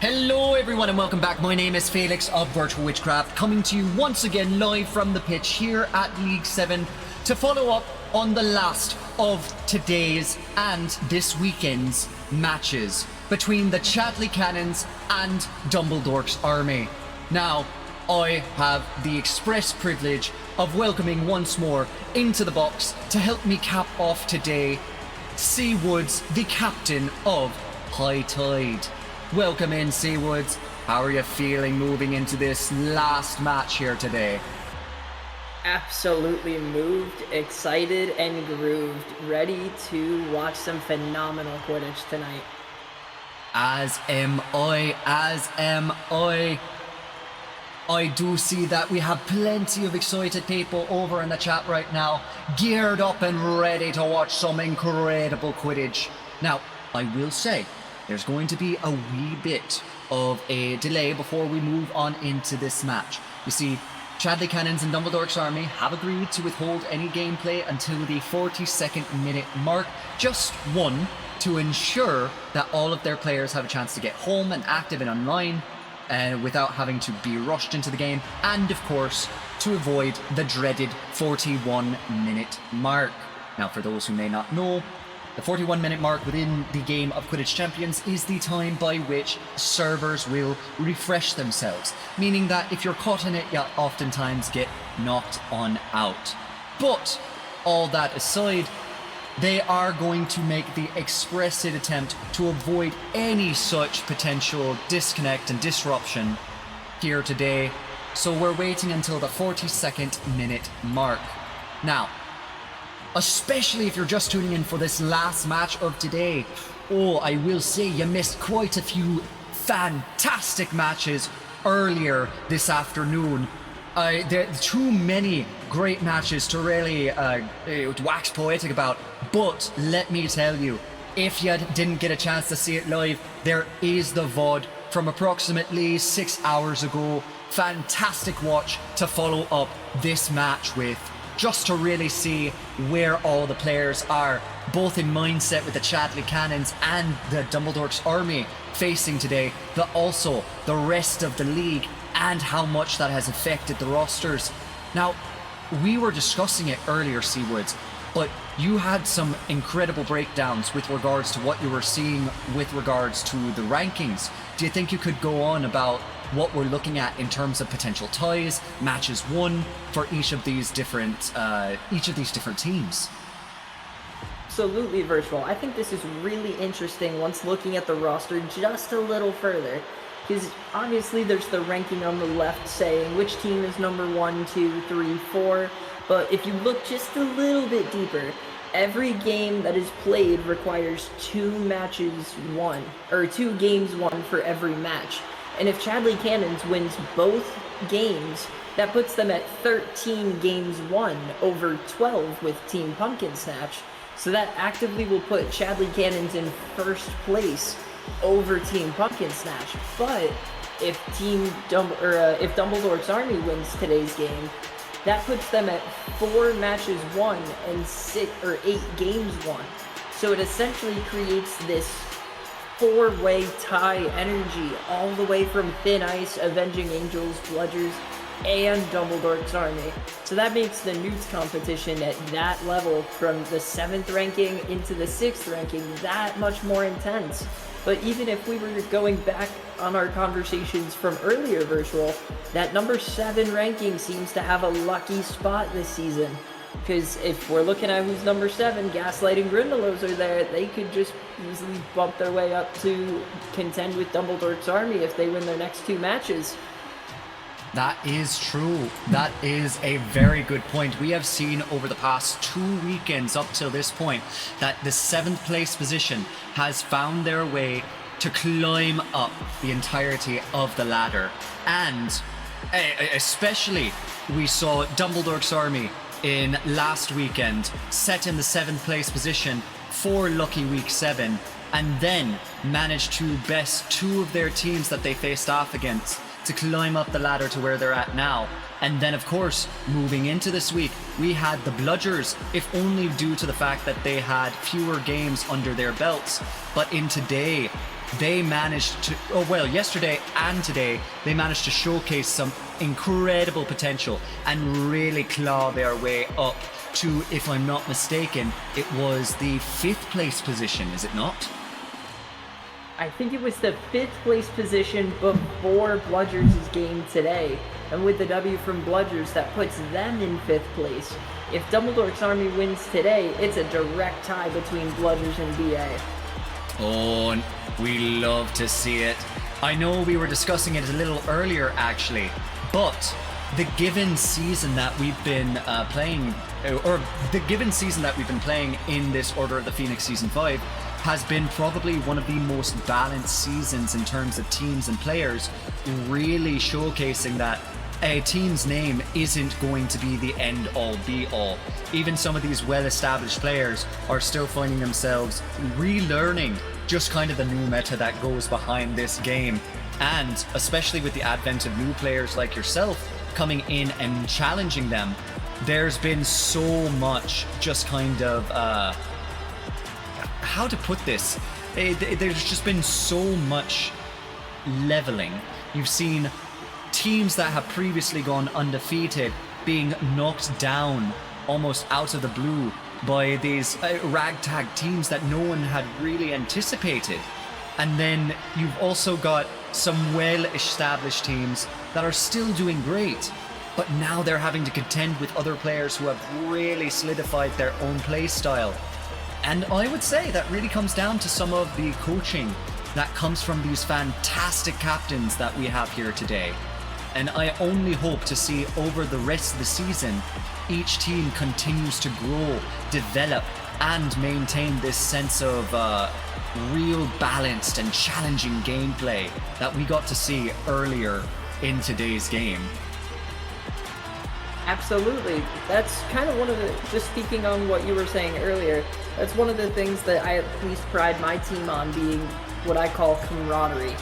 Hello everyone and welcome back. My name is Felix of Virtual Witchcraft, coming to you once again live from the pitch here at League 7 to follow up on the last of today's and this weekend's matches between the Chadley Cannons and Dumbledork's Army. Now, I have the express privilege of welcoming once more into the box to help me cap off today, Seawoods, the captain of High Tide. Welcome in, Seawoods. How are you feeling moving into this last match here today? Absolutely moved, excited, and grooved. Ready to watch some phenomenal Quidditch tonight. As am I. I do see that we have plenty of excited people over in the chat right now, geared up and ready to watch some incredible Quidditch. Now, I will say, there's going to be a wee bit of a delay before we move on into this match. You see, Chadley Cannons and Dumbledork's Army have agreed to withhold any gameplay until the 42nd minute mark. Just one, to ensure that all of their players have a chance to get home and active and online without having to be rushed into the game. And of course, to avoid the dreaded 41 minute mark. Now, for those who may not know, the 41-minute mark within the game of Quidditch Champions is the time by which servers will refresh themselves, meaning that if you're caught in it, you'll oftentimes get knocked on out. But, all that aside, they are going to make the expressed attempt to avoid any such potential disconnect and disruption here today, so we're waiting until the 42nd minute mark. Now, especially if you're just tuning in for this last match of today. Oh, I will say you missed quite a few fantastic matches earlier this afternoon. There are too many great matches to really wax poetic about, but let me tell you, if you didn't get a chance to see it live, there is the VOD from approximately 6 hours ago. Fantastic watch to follow up this match with, just to really see where all the players are, both in mindset with the Chadley Cannons and the Dumbledork's Army facing today, but also the rest of the league and how much that has affected the rosters. Now, we were discussing it earlier, Seawoods, but you had some incredible breakdowns with regards to what you were seeing with regards to the rankings. Do you think you could go on about what we're looking at in terms of potential ties, matches won for each of these different teams? Absolutely, Virtual. I think this is really interesting once looking at the roster just a little further, because obviously there's the ranking on the left saying which team is number 1, 2, 3, 4, but if you look just a little bit deeper, every game that is played requires 2 games won for every match. And if Chadley Cannons wins both games, that puts them at 13 games won over 12 with Team Pumpkin Snatch. So that actively will put Chadley Cannons in first place over Team Pumpkin Snatch. But if if Dumbledork's Army wins today's game, that puts them at 4 matches won and 8 games won. So it essentially creates this 4-way tie energy all the way from Thin Ice, Avenging Angels, Bludgers, and Dumbledork's Army. So that makes the Newts competition at that level from the 7th ranking into the 6th ranking that much more intense. But even if we were going back on our conversations from earlier, Virtual, that number 7 ranking seems to have a lucky spot this season. Because if we're looking at who's number 7, Gaslight and Grindylows are there, they could just easily bump their way up to contend with Dumbledork's Army if they win their next 2 matches. That is true. That is a very good point. We have seen over the past 2 weekends up till this point that the 7th place position has found their way to climb up the entirety of the ladder. And especially we saw Dumbledork's Army in last weekend, set in the 7th place position for Lucky Week 7, and then managed to best 2 of their teams that they faced off against to climb up the ladder to where they're at now. And then, of course, moving into this week, we had the Bludgers, if only due to the fact that they had fewer games under their belts. But in today, they managed to, yesterday and today, they managed to showcase some incredible potential and really claw their way up to, if I'm not mistaken, it was the 5th place position, is it not? I think it was the 5th place position before Bludgers' game today. And with the W from Bludgers, that puts them in 5th place. If Dumbledore's Army wins today, it's a direct tie between Bludgers and BA. Oh, we love to see it. I know we were discussing it a little earlier, actually, but the given season that we've been playing in this Order of the Phoenix Season 5 has been probably one of the most balanced seasons in terms of teams and players, really showcasing that a team's name isn't going to be the end-all be-all. Even some of these well-established players are still finding themselves relearning just kind of the new meta that goes behind this game. And especially with the advent of new players like yourself coming in and challenging them, there's been so much just kind of how to put this? There's just been so much leveling. You've seen teams that have previously gone undefeated being knocked down almost out of the blue by these ragtag teams that no one had really anticipated. And then you've also got some well-established teams that are still doing great, but now they're having to contend with other players who have really solidified their own play style. And I would say that really comes down to some of the coaching that comes from these fantastic captains that we have here today. And I only hope to see over the rest of the season, each team continues to grow, develop, and maintain this sense of real balanced and challenging gameplay that we got to see earlier in today's game. Absolutely. That's kind of one of the, just speaking on what you were saying earlier, that's one of the things that I at least pride my team on, being what I call camaraderie.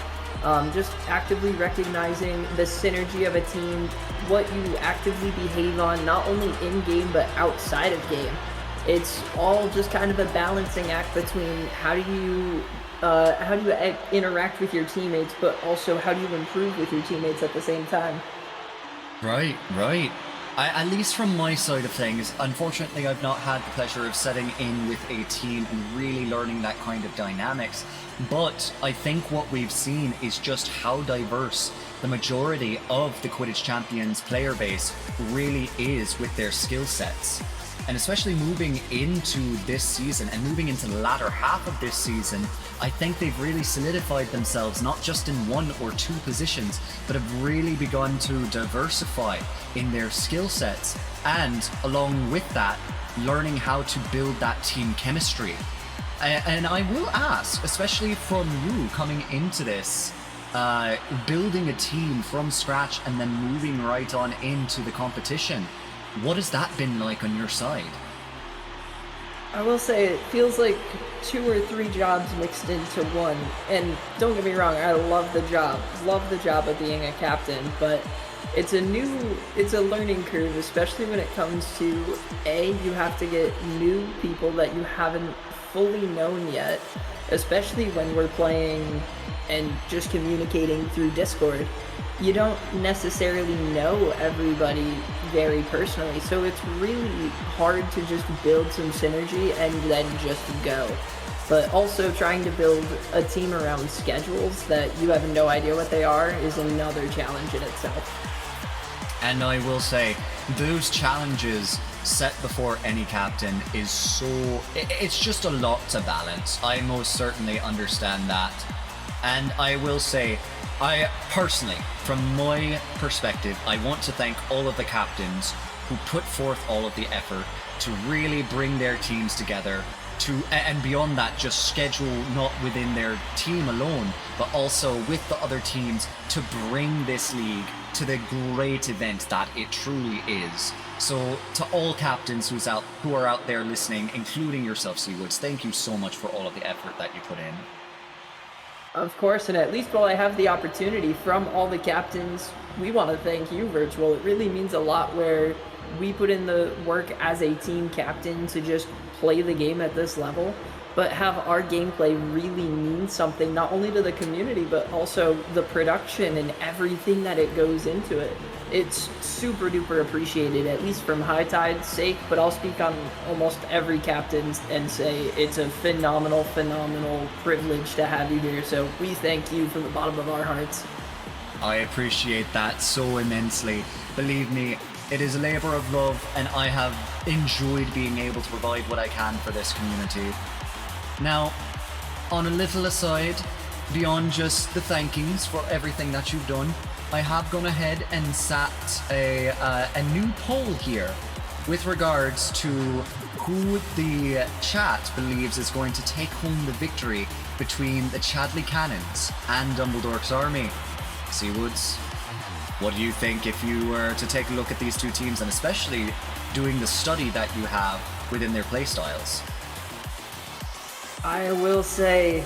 Just actively recognizing the synergy of a team, what you actively behave on, not only in-game but outside of game. It's all just kind of a balancing act between how do you interact with your teammates, but also how do you improve with your teammates at the same time. Right. At least from my side of things, unfortunately I've not had the pleasure of setting in with a team and really learning that kind of dynamics, but I think what we've seen is just how diverse the majority of the Quidditch Champions player base really is with their skill sets. And especially moving into this season and moving into the latter half of this season, I think they've really solidified themselves not just in 1 or 2 positions, but have really begun to diversify in their skill sets, and along with that, learning how to build that team chemistry. And I will ask, especially from you coming into this, building a team from scratch and then moving right on into the competition, what has that been like on your side? I will say it feels like 2 or 3 jobs mixed into one. And don't get me wrong, I love the job of being a captain, but it's a learning curve, especially when it comes to you have to get new people that you haven't fully known yet, especially when we're playing and just communicating through Discord. You don't necessarily know everybody very personally, so it's really hard to just build some synergy and then just go. But also trying to build a team around schedules that you have no idea what they are is another challenge in itself. And I will say, those challenges set before any captain is it's just a lot to balance. I most certainly understand that. And I will say, I personally, from my perspective, I want to thank all of the captains who put forth all of the effort to really bring their teams together, and beyond that, just schedule not within their team alone, but also with the other teams to bring this league to the great event that it truly is. So to all captains who are out there listening, including yourself, Seawoods, thank you so much for all of the effort that you put in. Of course, and at least while I have the opportunity from all the captains, we want to thank you, Virtual. It really means a lot where we put in the work as a team captain to just play the game at this level, but have our gameplay really mean something, not only to the community, but also the production and everything that it goes into it. It's super duper appreciated, at least from High Tide's sake, but I'll speak on almost every captain and say it's a phenomenal, phenomenal privilege to have you here. So we thank you from the bottom of our hearts. I appreciate that so immensely. Believe me, it is a labor of love, and I have enjoyed being able to provide what I can for this community. Now, on a little aside, beyond just the thankings for everything that you've done, I have gone ahead and sat a new poll here with regards to who the chat believes is going to take home the victory between the Chadley Cannons and Dumbledore's Army. Seawoods, what do you think if you were to take a look at these two teams, and especially doing the study that you have within their playstyles? I will say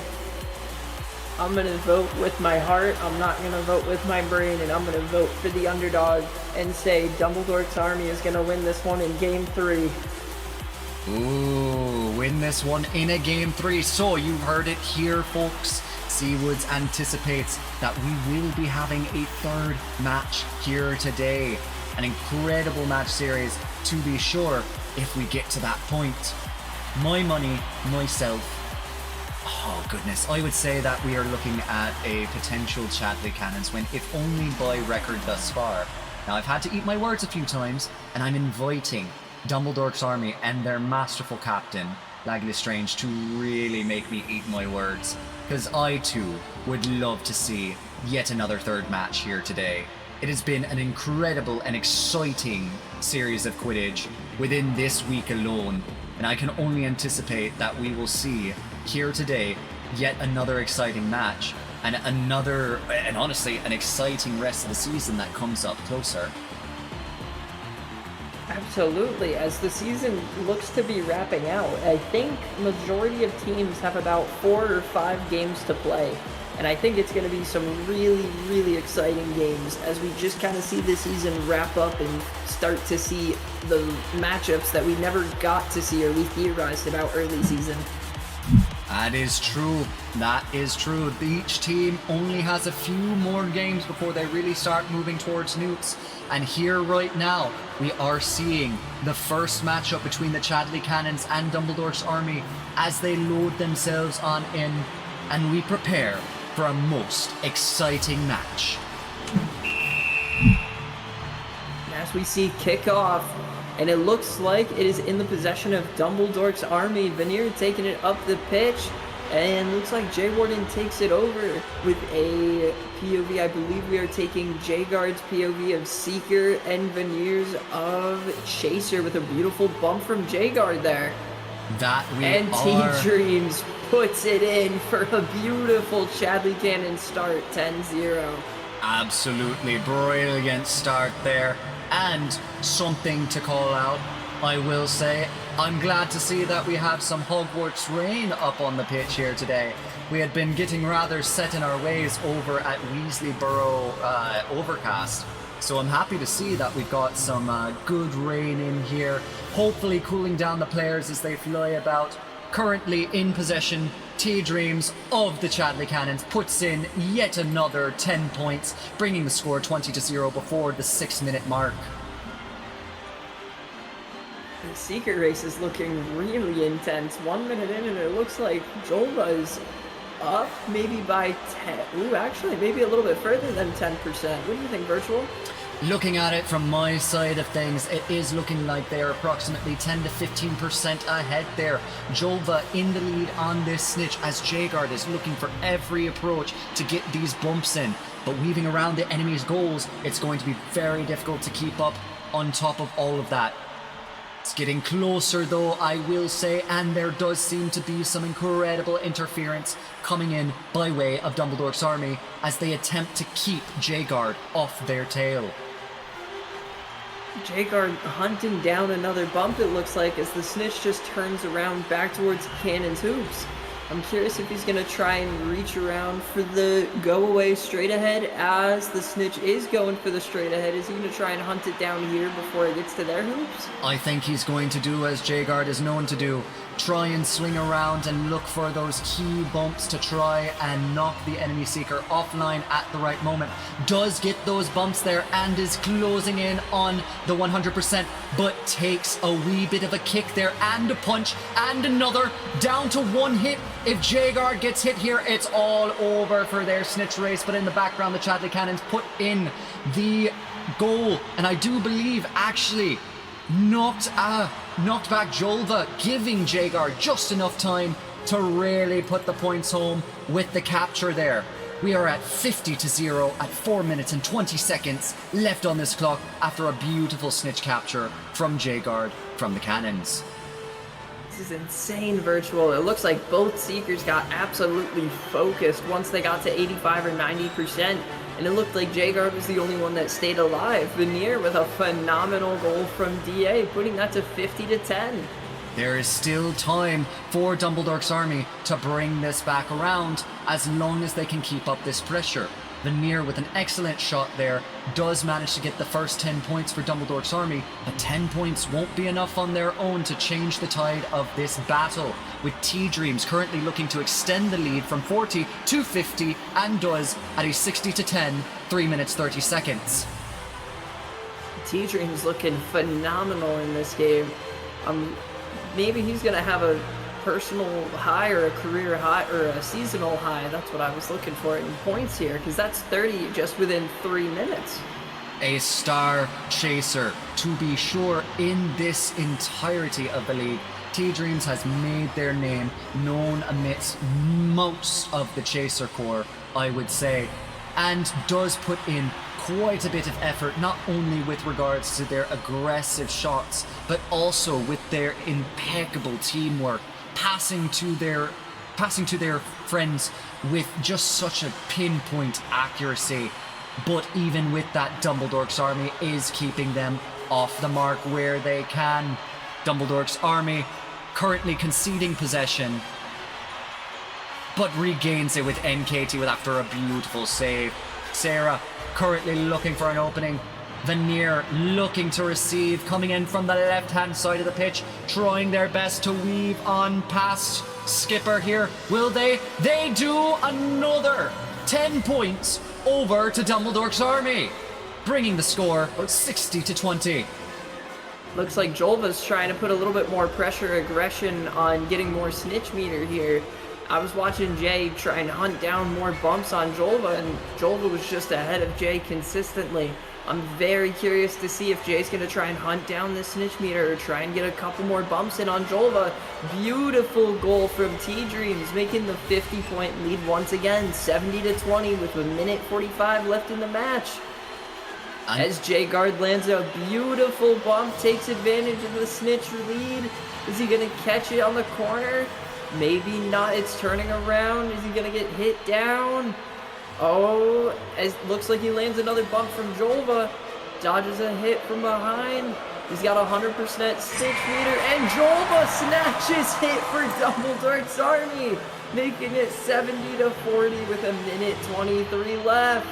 I'm going to vote with my heart. I'm not going to vote with my brain, and I'm going to vote for the underdog and say Dumbledore's Army is going to win this one in Game 3. Ooh, win this one in a Game 3. So you heard it here, folks. Seawoods anticipates that we will be having a third match here today. An incredible match series, to be sure, if we get to that point. My money, myself. Oh goodness, I would say that we are looking at a potential Chadley Cannons win, if only by record thus far. Now, I've had to eat my words a few times, and I'm inviting Dumbledore's Army and their masterful captain, Lagley Strange, to really make me eat my words, because I too would love to see yet another third match here today. It has been an incredible and exciting series of Quidditch within this week alone, and I can only anticipate that we will see here today yet another exciting match, and honestly an exciting rest of the season that comes up closer. Absolutely. As the season looks to be wrapping out, I think majority of teams have about 4 or 5 games to play. And I think it's going to be some really, really exciting games as we just kind of see the season wrap up and start to see the matchups that we never got to see or we theorized about early season. That is true. That is true. Each team only has a few more games before they really start moving towards Newts. And here right now, we are seeing the first matchup between the Chadley Cannons and Dumbledore's Army as they load themselves on in, and we prepare for a most exciting match. As we see kickoff, and it looks like it is in the possession of Dumbledore's Army. Veneer taking it up the pitch, and looks like Jay Warden takes it over with a POV. I believe we are taking J-Guard's POV of Seeker and Veneer's of Chaser with a beautiful bump from J-Guard there. And T-Dreams puts it in for a beautiful Chadley Cannon start, 10-0. Absolutely brilliant start there. And something to call out, I will say, I'm glad to see that we have some Hogwarts rain up on the pitch here today. We had been getting rather set in our ways over at Weasley Overcast. So I'm happy to see that we've got some good rain in here, hopefully cooling down the players as they fly about. Currently in possession, T-Dreams of the Chadley Cannons puts in yet another 10 points, bringing the score 20-0 before the 6-minute mark. The Secret race is looking really intense. 1 minute in, and it looks like Jolva is up maybe by 10. Ooh, actually, maybe a little bit further than 10%. What do you think, Virtual? Looking at it from my side of things, it is looking like they are approximately 10 to 15% ahead there. Jolva in the lead on this snitch as J-Guard is looking for every approach to get these bumps in. But weaving around the enemy's goals, it's going to be very difficult to keep up on top of all of that. It's getting closer though, I will say, and there does seem to be some incredible interference coming in by way of Dumbledore's Army as they attempt to keep J-Guard off their tail. J-Guard hunting down another bump, it looks like, as the snitch just turns around back towards Cannon's hoops. I'm curious if he's going to try and reach around for the go away straight ahead as the snitch is going for the straight ahead. Is he going to try and hunt it down here before it gets to their hoops? I think he's going to do as Jagard is known to do. Try and swing around and look for those key bumps to try and knock the enemy seeker offline at the right moment. Does get those bumps there and is closing in on the 100%, but takes a wee bit of a kick there and a punch and another, down to one hit. If Jagard gets hit here, it's all over for their snitch race. But in the background, the Chadley Cannons put in the goal, and I do believe actually knocked back Jolva, giving Jagard just enough time to really put the points home with the capture there. We are at 50-0 at 4 minutes and 20 seconds left on this clock after a beautiful snitch capture from Jagard from the Cannons. This is insane, Virtual. It looks like both Seekers got absolutely focused once they got to 85 or 90%. And it looked like Jagard was the only one that stayed alive. Veneer with a phenomenal goal from DA, putting that to 50-10. There is still time for Dumbledore's army to bring this back around as long as they can keep up this pressure. Veneer with an excellent shot there does manage to get the first 10 points for Dumbledore's army, but 10 points won't be enough on their own to change the tide of this battle, with T-Dreams currently looking to extend the lead from 40 to 50 and does at a 60-10, 3 minutes 30 seconds. T-Dreams looking phenomenal in this game. Maybe he's going to have a personal high or a career high or a seasonal high. That's what I was looking for in points here, because that's 30 just within 3 minutes. A star chaser, to be sure, in this entirety of the league. T-Dreams has made their name known amidst most of the chaser corps, I would say, and does put in quite a bit of effort, not only with regards to their aggressive shots, but also with their impeccable teamwork, passing to their friends with just such a pinpoint accuracy. But even with that, Dumbledore's army is keeping them off the mark where they can. Dumbledore's army currently conceding possession, but regains it with NKT after a beautiful save. Sarah currently looking for an opening. Veneer looking to receive, coming in from the left-hand side of the pitch, trying their best to weave on past Skipper here. Will they? They do. Another 10 points over to Dumbledore's army, bringing the score 60-20. Looks like Jolva's trying to put a little bit more pressure, aggression on getting more snitch meter here. I was watching Jay try and hunt down more bumps on Jolva, and Jolva was just ahead of Jay consistently. I'm very curious to see if Jay's going to try and hunt down this snitch meter or try and get a couple more bumps in on Jolva. Beautiful goal from T-Dreams, making the 50-point lead once again, 70-20 with 1:45 left in the match. As Jagard lands a beautiful bump, takes advantage of the snitch lead. Is he going to catch it on the corner? Maybe not. It's turning around. Is he going to get hit down? Oh, it looks like he lands another bump from Jolva. Dodges a hit from behind. He's got 100% snitch meter, and Jolva snatches hit for Dumbledore's army, making it 70-40 with 1:23 left.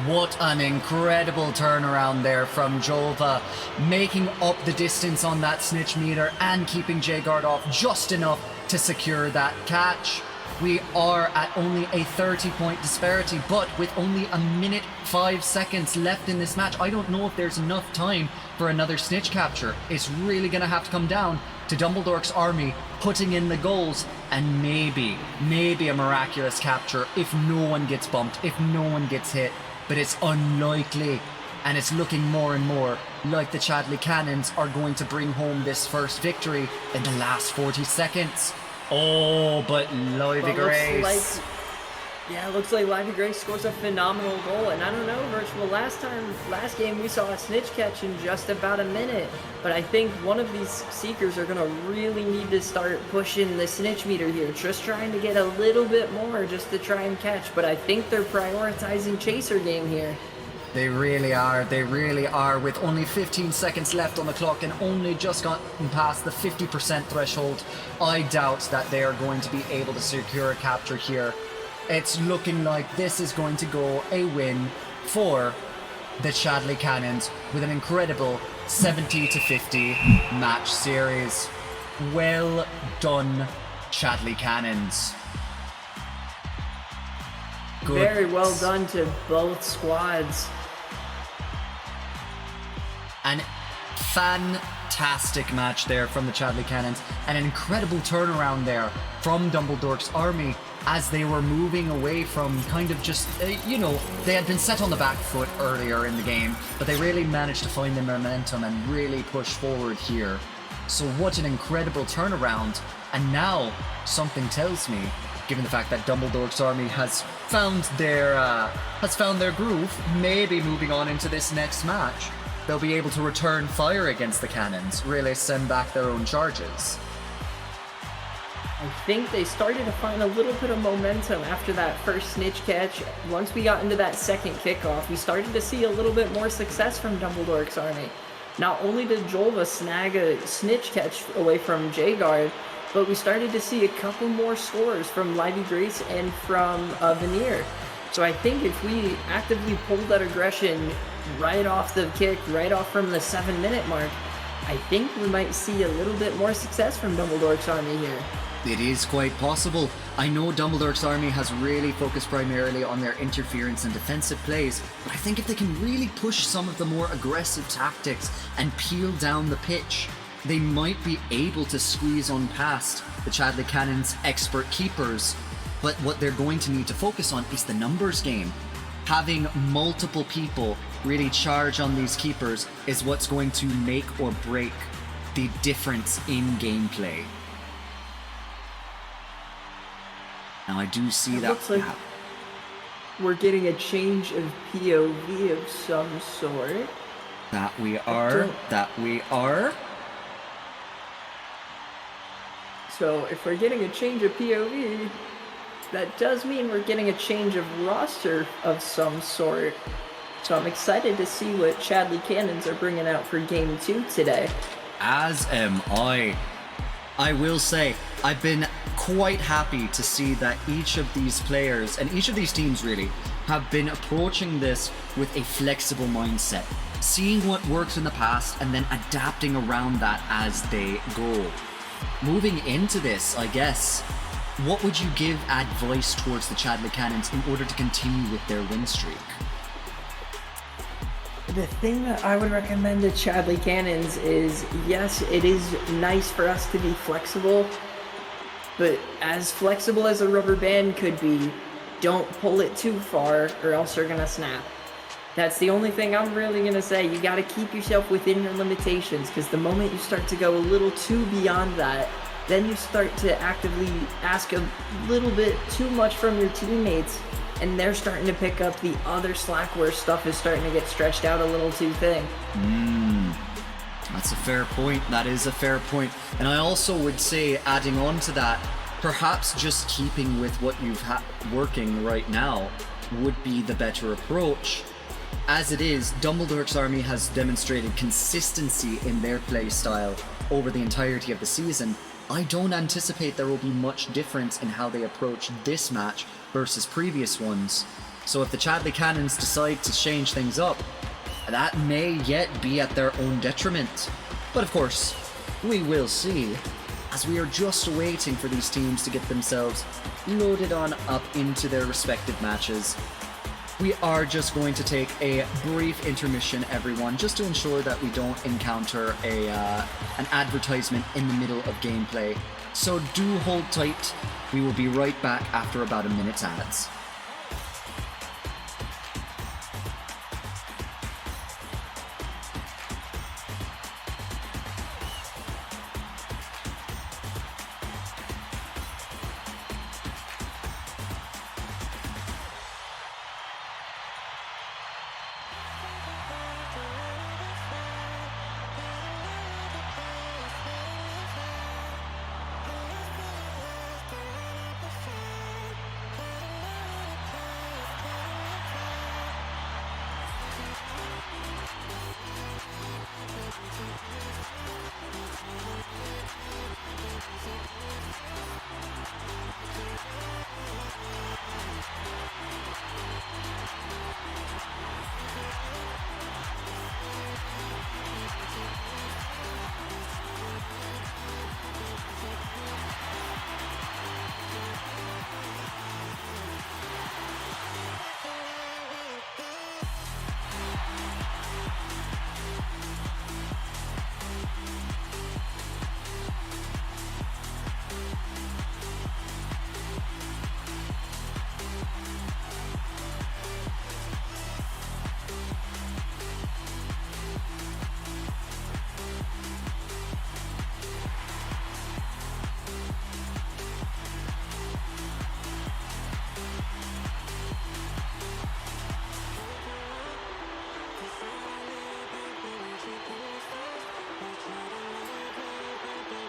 What an incredible turnaround there from Jolva, making up the distance on that snitch meter and keeping Jagard off just enough to secure that catch. We are at only a 30-point disparity, but with only 1:05 left in this match, I don't know if there's enough time for another snitch capture. It's really going to have to come down to Dumbledore's army putting in the goals and maybe a miraculous capture if no one gets bumped, if no one gets hit. But it's unlikely, and it's looking more and more like the Chadley Cannons are going to bring home this first victory in the last 40 seconds. Oh, but Livy Grace. It looks like Livy Grace scores a phenomenal goal. And I don't know, Virtual, last game we saw a snitch catch in just about a minute. But I think one of these Seekers are going to really need to start pushing the snitch meter here. Just trying to get a little bit more just to try and catch. But I think they're prioritizing Chaser game here. They really are. They really are. With only 15 seconds left on the clock and only just gotten past the 50% threshold, I doubt that they are going to be able to secure a capture here. It's looking like this is going to go a win for the Chadley Cannons with an incredible 70-50 match series. Well done, Chadley Cannons. Good. Very well done to both squads. An fantastic match there from the Chadley Cannons. An incredible turnaround there from Dumbledore's army as they were moving away from kind of just, you know, they had been set on the back foot earlier in the game, but they really managed to find their momentum and really push forward here. So what an incredible turnaround. And now something tells me, given the fact that Dumbledore's army has found their groove, maybe moving on into this next match, they'll be able to return fire against the cannons, really send back their own charges. I think they started to find a little bit of momentum after that first snitch catch. Once we got into that second kickoff, we started to see a little bit more success from Dumbledore's army. Not only did Jolva snag a snitch catch away from J-Guard, but we started to see a couple more scores from Livy Grace and from Veneer. So I think if we actively pull that aggression right off the kick, right off from the 7-minute mark, I think we might see a little bit more success from Dumbledore's army here. It is quite possible. I know Dumbledore's army has really focused primarily on their interference and defensive plays, but I think if they can really push some of the more aggressive tactics and peel down the pitch, they might be able to squeeze on past the Chadley Cannons' expert keepers. But what they're going to need to focus on is the numbers game. Having multiple people really charge on these keepers is what's going to make or break the difference in gameplay. Now I do see that looks like we're getting a change of POV of some sort. That we are. So if we're getting a change of POV, that does mean we're getting a change of roster of some sort. So I'm excited to see what Chadley Cannons are bringing out for Game 2 today. As am I. I will say, I've been quite happy to see that each of these players, and each of these teams really, have been approaching this with a flexible mindset. Seeing what worked in the past and then adapting around that as they go. Moving into this, I guess, what would you give advice towards the Chadley Cannons in order to continue with their win streak? The thing that I would recommend to Chadley Cannons is, yes, it is nice for us to be flexible, but as flexible as a rubber band could be, don't pull it too far or else you're gonna snap. That's the only thing I'm really gonna say. You gotta keep yourself within your limitations, because the moment you start to go a little too beyond that, then you start to actively ask a little bit too much from your teammates, and they're starting to pick up the other slack where stuff is starting to get stretched out a little too thin. That's a fair point. That is a fair point. And I also would say, adding on to that, perhaps just keeping with what you've working right now would be the better approach. As it is, Dumbledore's army has demonstrated consistency in their play style over the entirety of the season. I don't anticipate there will be much difference in how they approach this match versus previous ones. So if the Chadley Cannons decide to change things up, that may yet be at their own detriment. But of course, we will see, as we are just waiting for these teams to get themselves loaded on up into their respective matches. We are just going to take a brief intermission, everyone, just to ensure that we don't encounter an advertisement in the middle of gameplay. So do hold tight. We will be right back after about a minute's ads.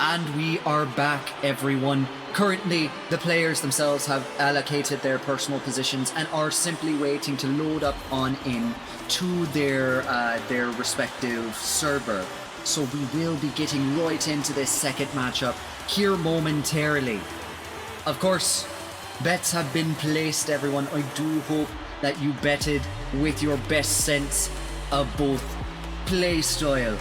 And we are back, everyone. Currently, the players themselves have allocated their personal positions and are simply waiting to load up on in to their respective server. So we will be getting right into this second matchup here momentarily. Of course, bets have been placed, everyone. I do hope that you betted with your best sense of both play style,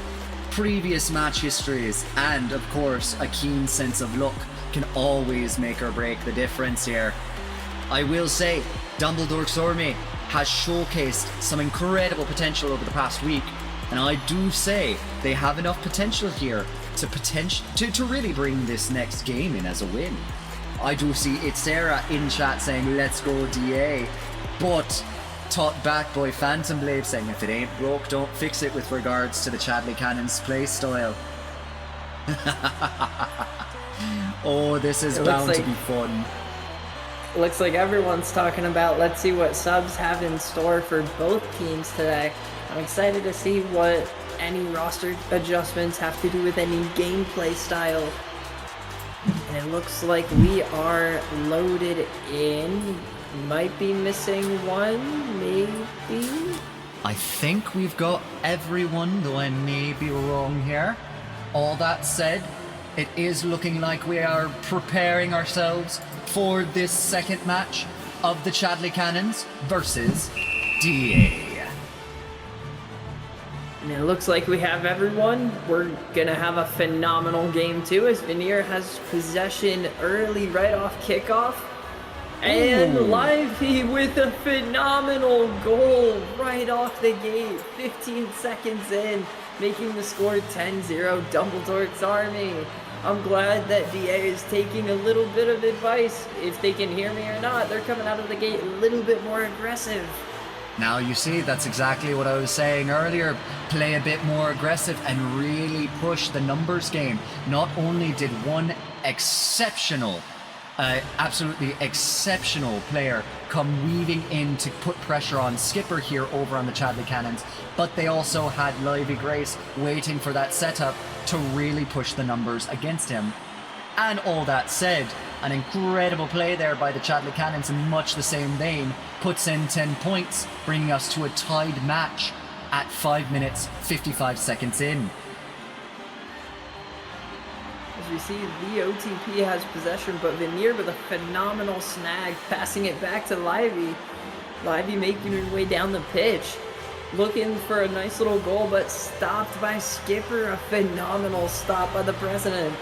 previous match histories, and of course a keen sense of luck can always make or break the difference here. I will say Dumbledore's Army has showcased some incredible potential over the past week, and I do say they have enough potential here to really bring this next game in as a win. I do see it's Sarah in chat saying let's go DA, but taught back by Phantom Blade saying if it ain't broke, don't fix it with regards to the Chadley Cannon's play style. Oh, this is bound to be fun. Looks like everyone's talking about let's see what subs have in store for both teams today. I'm excited to see what any roster adjustments have to do with any gameplay style. And it looks like we are loaded in. Might be missing one, maybe? I think we've got everyone, though I may be wrong here. All that said, it is looking like we are preparing ourselves for this second match of the Chadley Cannons versus DA. And it looks like we have everyone. We're gonna have a phenomenal game too, as Veneer has possession early right off kickoff. And Livey with a phenomenal goal right off the gate, 15 seconds in, making the score 10-0 Dumbledore's Army. I'm glad that DA is taking a little bit of advice. If they can hear me or not, they're coming out of the gate a little bit more aggressive. Now you see, that's exactly what I was saying earlier. Play a bit more aggressive and really push the numbers game. Not only did one absolutely exceptional player come weaving in to put pressure on Skipper here over on the Chadley Cannons, but they also had Livy Grace waiting for that setup to really push the numbers against him. And all that said, an incredible play there by the Chadley Cannons in much the same vein puts in 10 points, bringing us to a tied match at 5 minutes 55 seconds in. As we see, the OTP has possession, but Veneer with a phenomenal snag, passing it back to Livy. Livy making her way down the pitch, looking for a nice little goal, but stopped by Skipper. A phenomenal stop by the president.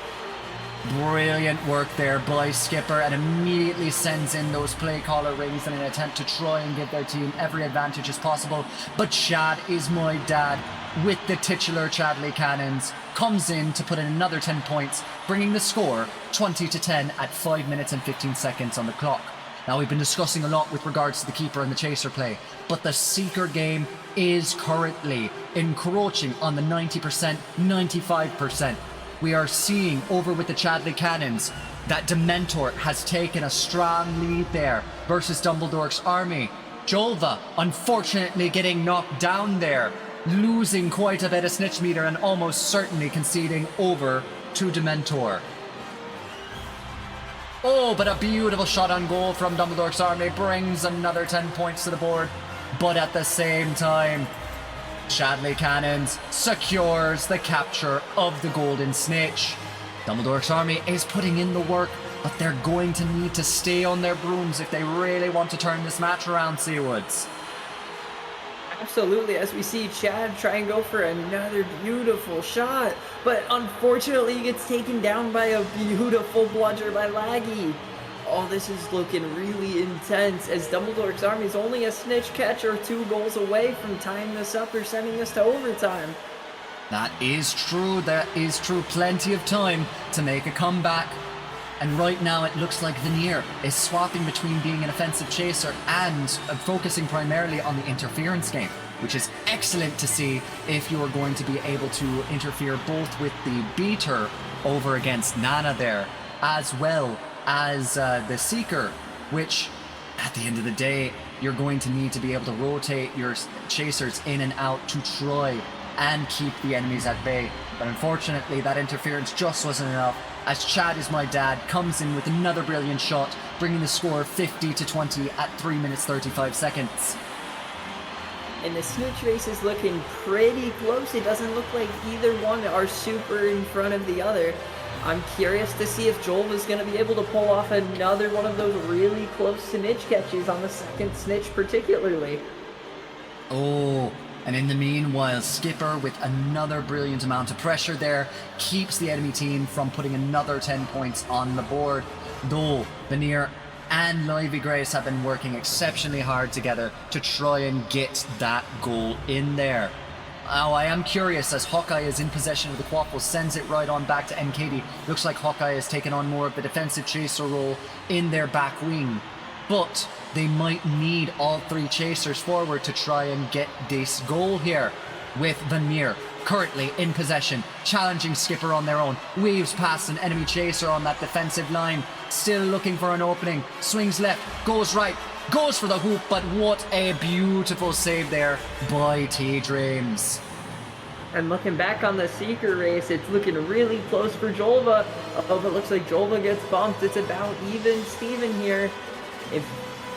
Brilliant work there by Skipper, and immediately sends in those play caller rings in an attempt to try and give their team every advantage as possible. But Chad is my dad with the titular Chadley Cannons comes in to put in another 10 points, bringing the score 20-10 at 5 minutes and 15 seconds on the clock. Now, we've been discussing a lot with regards to the keeper and the chaser play, but the seeker game is currently encroaching on the 90%, 95%. We are seeing over with the Chadley Cannons that Dementor has taken a strong lead there versus Dumbledore's Army. Jolva, unfortunately, getting knocked down there, losing quite a bit of snitch meter and almost certainly conceding over to Dementor. Oh, but a beautiful shot on goal from Dumbledore's Army brings another 10 points to the board. But at the same time, Chadley Cannons secures the capture of the Golden Snitch. Dumbledore's Army is putting in the work, but they're going to need to stay on their brooms if they really want to turn this match around, Seawoods. Absolutely, as we see Chad try and go for another beautiful shot, but unfortunately he gets taken down by a beautiful bludger by Laggy. Oh, this is looking really intense, as Dumbledore's Army is only a snitch catch or 2 goals away from tying this up or sending this to overtime. That is true, plenty of time to make a comeback. And right now it looks like Veneer is swapping between being an offensive chaser and focusing primarily on the interference game, which is excellent to see if you are going to be able to interfere both with the beater over against Nana there, as well as the seeker, which at the end of the day, you're going to need to be able to rotate your chasers in and out to try and keep the enemies at bay. But unfortunately, that interference just wasn't enough, as Chad is my dad comes in with another brilliant shot, bringing the score 50-20 at 3 minutes 35 seconds. And the snitch race is looking pretty close. It doesn't look like either one are super in front of the other. I'm curious to see if Joel is going to be able to pull off another one of those really close snitch catches on the second snitch particularly. Oh, and in the meanwhile, Skipper, with another brilliant amount of pressure there, keeps the enemy team from putting another 10 points on the board. Though Veneer and Livy Grace have been working exceptionally hard together to try and get that goal in there. Now, I am curious, as Hawkeye is in possession of the Quaffle, sends it right on back to MKD. Looks like Hawkeye has taken on more of the defensive chaser role in their back wing. But they might need all three chasers forward to try and get this goal here. With Veneer currently in possession, challenging Skipper on their own, weaves past an enemy chaser on that defensive line, still looking for an opening, swings left, goes right, goes for the hoop, but what a beautiful save there by T-Dreams. And looking back on the Seeker race, it's looking really close for Jolva. Oh, but looks like Jolva gets bumped. It's about even Steven here. If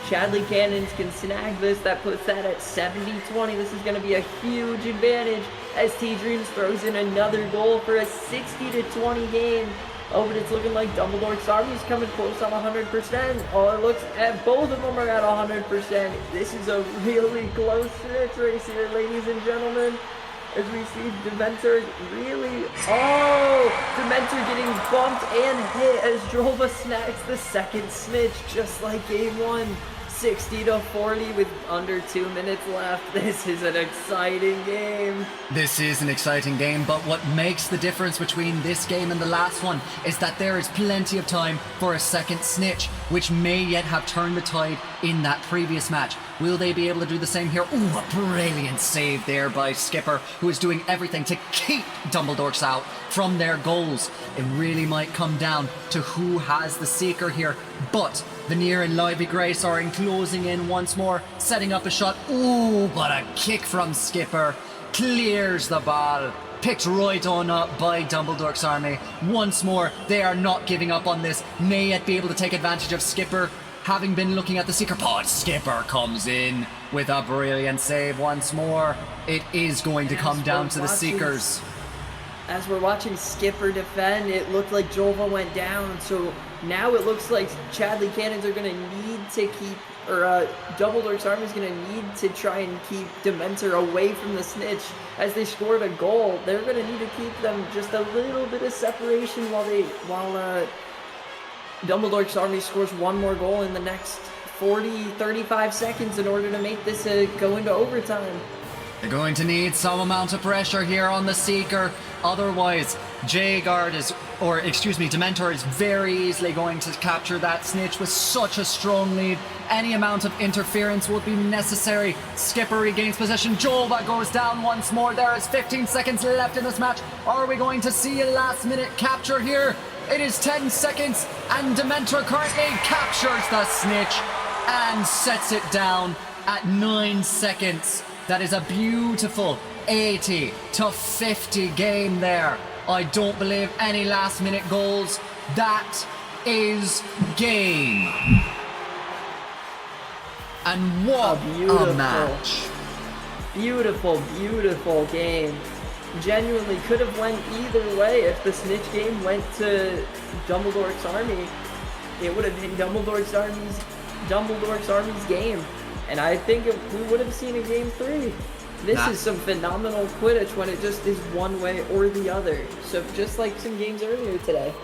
Chadley Cannons can snag this, that puts that at 70-20. This is going to be a huge advantage as T-Dreams throws in another goal for a 60-20 game. Oh, but it's looking like Dumbledore's Army's coming close on 100%. Oh, it looks at both of them are at 100%. This is a really close snitch race here, ladies and gentlemen. As we see Dementor really... Oh! Dementor getting bumped and hit as Drova snags the second snitch, just like game one. 60-40 with under 2 minutes left. This is an exciting game. This is an exciting game, but what makes the difference between this game and the last one is that there is plenty of time for a second snitch, which may yet have turned the tide in that previous match. Will they be able to do the same here? Ooh, a brilliant save there by Skipper, who is doing everything to keep Dumbledorks out from their goals. It really might come down to who has the Seeker here, but Veneer and Livy Grace are closing in once more, setting up a shot. Ooh, but a kick from Skipper clears the ball. Picked right on up by Dumbledork's Army. Once more, they are not giving up on this. May yet be able to take advantage of Skipper, having been looking at the Seeker pod. Skipper comes in with a brilliant save once more. It is going to come down to the Seekers. As we're watching Skipper defend, it looked like Jova went down, so now it looks like Chadley Cannons are going to need to keep, or Dumbledore's Army is going to need to try and keep Dementor away from the snitch. As they scored a goal, they're going to need to keep them just a little bit of separation while Dumbledore's Army scores one more goal in the next 35 seconds in order to make this go into overtime. They're going to need some amount of pressure here on the Seeker. Otherwise, Dementor is very easily going to capture that snitch with such a strong lead. Any amount of interference would be necessary. Skipper regains possession. Jova goes down once more. There is 15 seconds left in this match. Are we going to see a last minute capture here? It is 10 seconds and Dementor currently captures the snitch and sets it down at 9 seconds. That is a beautiful 80-50 game there. I don't believe any last minute goals. That is game. And what a match. Beautiful, beautiful game. Genuinely could have went either way. If the snitch game went to Dumbledore's Army, it would have been Dumbledore's Army's game. And I think we would have seen a game 3. This is some phenomenal Quidditch when it just is one way or the other. So just like some games earlier today.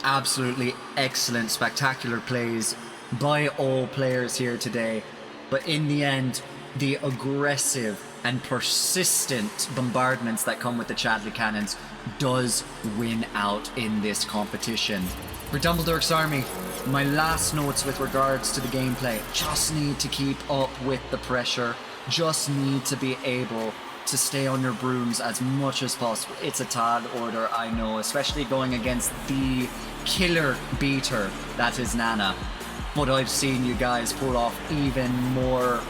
Absolutely excellent, spectacular plays by all players here today. But in the end, the aggressive and persistent bombardments that come with the Chadley Cannons does win out in this competition. For Dumbledore's Army, my last notes with regards to the gameplay: just need to keep up with the pressure, just need to be able to stay on your brooms as much as possible. It's a tall order, I know, especially going against the killer beater that is Nana. But I've seen you guys pull off even more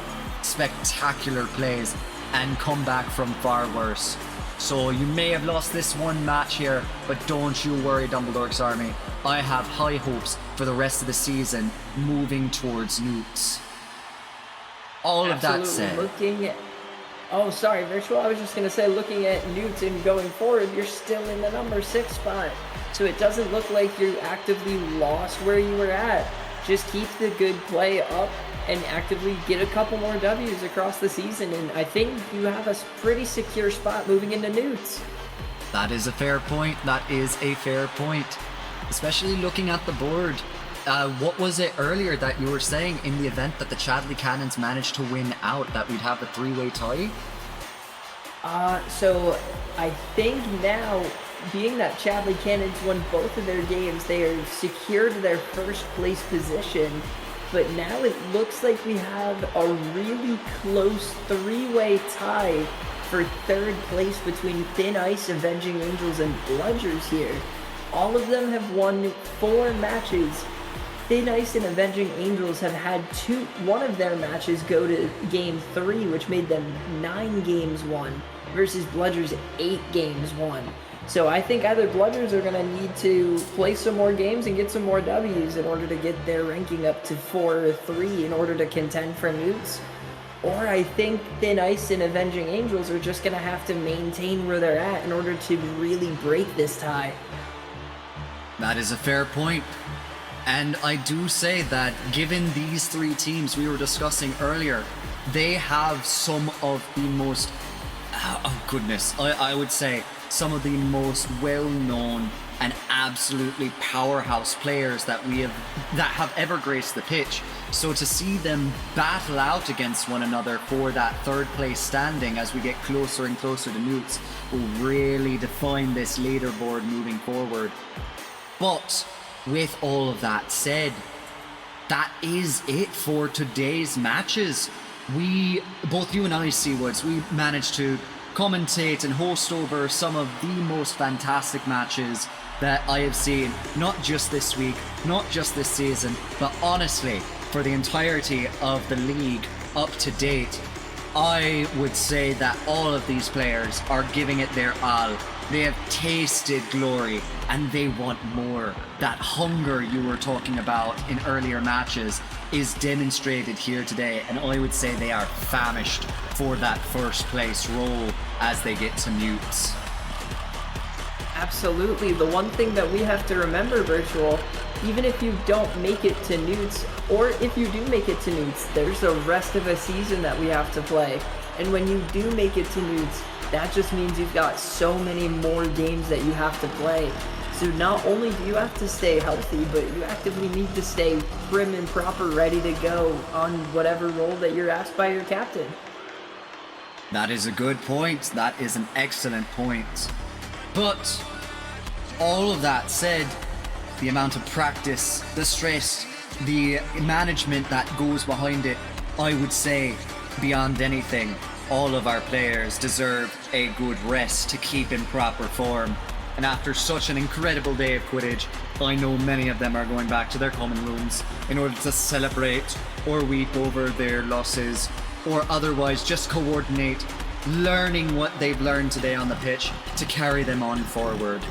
spectacular plays and come back from far worse. So you may have lost this one match here, but don't you worry, Dumbledore's Army. I have high hopes for the rest of the season moving towards Newts. All of that said... Oh, sorry, Virtual. I was just going to say, looking at Newton going forward, you're still in the number 6 spot. So it doesn't look like you actively lost where you were at. Just keep the good play up and actively get a couple more W's across the season. And I think you have a pretty secure spot moving into Newts. That is a fair point. That is a fair point. Especially looking at the board. What was it earlier that you were saying in the event that the Chadley Cannons managed to win out, that we'd have a 3-way tie? So I think now, being that Chadley Cannons won both of their games, they are secured their first place position. But now it looks like we have a really close 3-way tie for 3rd place between Thin Ice, Avenging Angels, and Bludgers here. All of them have won 4 matches. Thin Ice and Avenging Angels have had one of their matches go to game 3, which made them 9 games won, versus Bludgers 8 games won. So I think either Bludgers are going to need to play some more games and get some more W's in order to get their ranking up to 4 or 3 in order to contend for Newts. Or I think Thin Ice and Avenging Angels are just going to have to maintain where they're at in order to really break this tie. That is a fair point. And I do say that given these 3 teams we were discussing earlier, they have some of the most, I would say, some of the most well-known and absolutely powerhouse players that have ever graced the pitch. So to see them battle out against one another for that 3rd place standing as we get closer and closer to Newts will really define this leaderboard moving forward. But with all of that said, that is it for today's matches. Both you and I, Seawoods, we managed to commentate and host over some of the most fantastic matches that I have seen, not just this week, not just this season, but honestly, for the entirety of the league up to date. I would say that all of these players are giving it their all. They have tasted glory and they want more. That hunger you were talking about in earlier matches is demonstrated here today, and I would say they are famished for that 1st place role as they get to Newts. Absolutely. The one thing that we have to remember, Virtual, even if you don't make it to Newts, or if you do make it to Newts, there's the rest of a season that we have to play. And when you do make it to Newts, that just means you've got so many more games that you have to play. So not only do you have to stay healthy, but you actively need to stay prim and proper, ready to go on whatever role that you're asked by your captain. That is a good point. That is an excellent point. But all of that said, the amount of practice, the stress, the management that goes behind it, I would say, beyond anything, all of our players deserve a good rest to keep in proper form. And after such an incredible day of Quidditch, I know many of them are going back to their common rooms in order to celebrate or weep over their losses, or otherwise just coordinate, learning what they've learned today on the pitch to carry them on forward.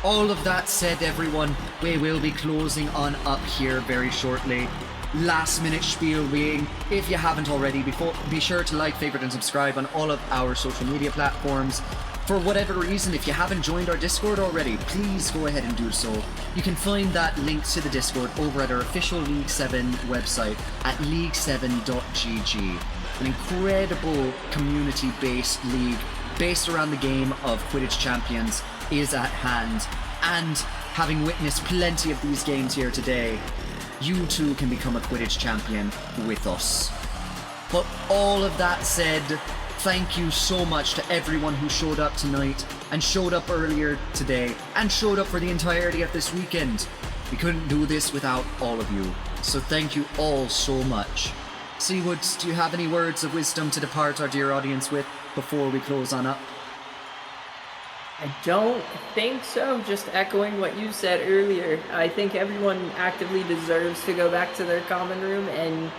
All of that said, everyone, we will be closing on up here very shortly. Last minute spiel being, if you haven't already, be sure to like, favorite and subscribe on all of our social media platforms. For whatever reason, if you haven't joined our Discord already, please go ahead and do so. You can find that link to the Discord over at our official League 7 website at league7.gg. An incredible community-based league based around the game of Quidditch Champions is at hand, and having witnessed plenty of these games here today, you too can become a Quidditch champion with us. But all of that said, thank you so much to everyone who showed up tonight, and showed up earlier today, and showed up for the entirety of this weekend. We couldn't do this without all of you, so thank you all so much. Seawoods, do you have any words of wisdom to depart our dear audience with before we close on up? I don't think so. Just echoing what you said earlier. I think everyone actively deserves to go back to their common room and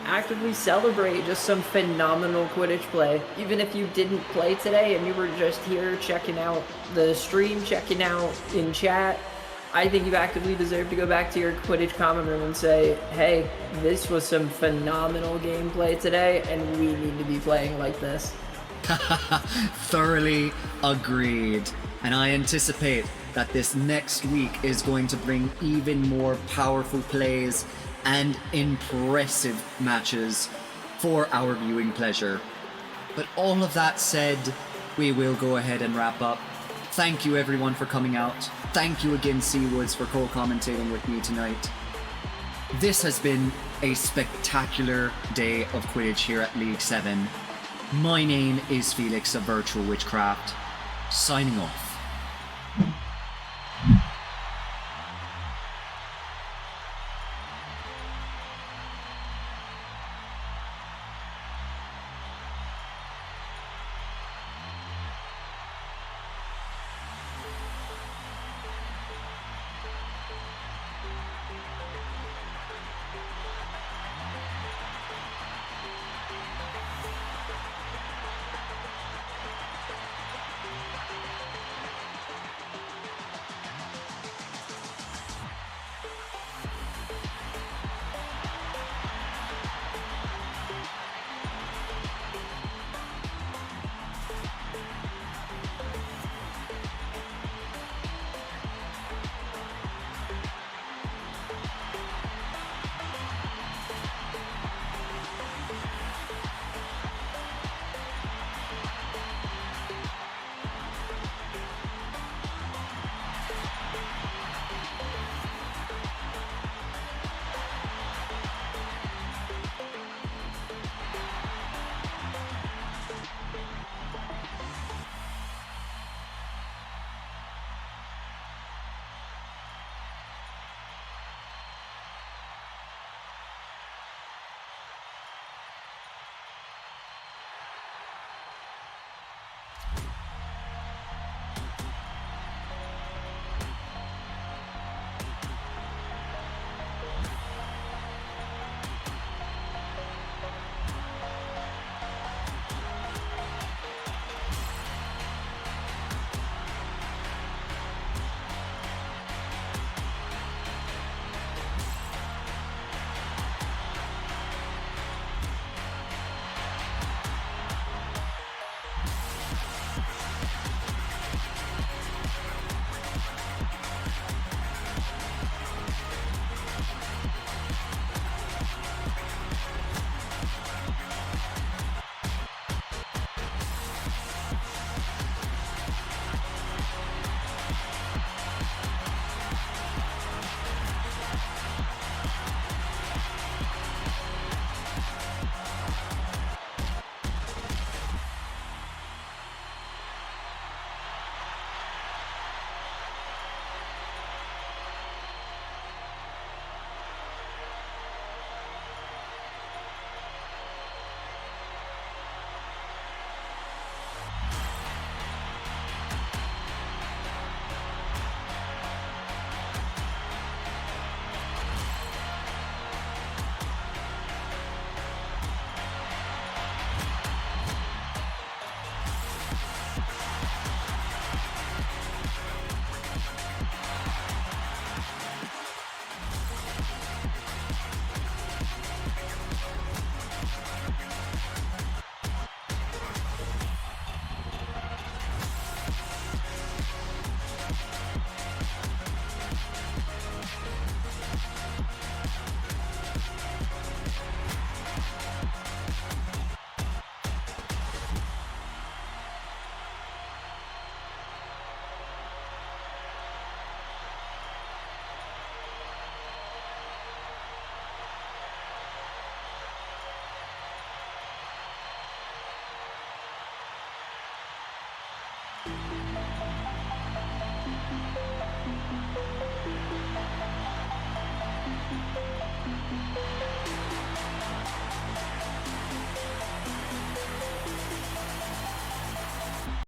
actively celebrate just some phenomenal Quidditch play. Even if you didn't play today and you were just here checking out the stream, checking out in chat, I think you actively deserve to go back to your Quidditch comment room and say, hey, this was some phenomenal gameplay today, and we need to be playing like this. Thoroughly agreed. And I anticipate that this next week is going to bring even more powerful plays and impressive matches for our viewing pleasure. But all of that said, we will go ahead and wrap up. Thank you everyone for coming out. Thank you again, Seawoods, for co-commentating with me tonight. This has been a spectacular day of Quidditch here at League 7. My name is Felix of Virtual Witchcraft, signing off.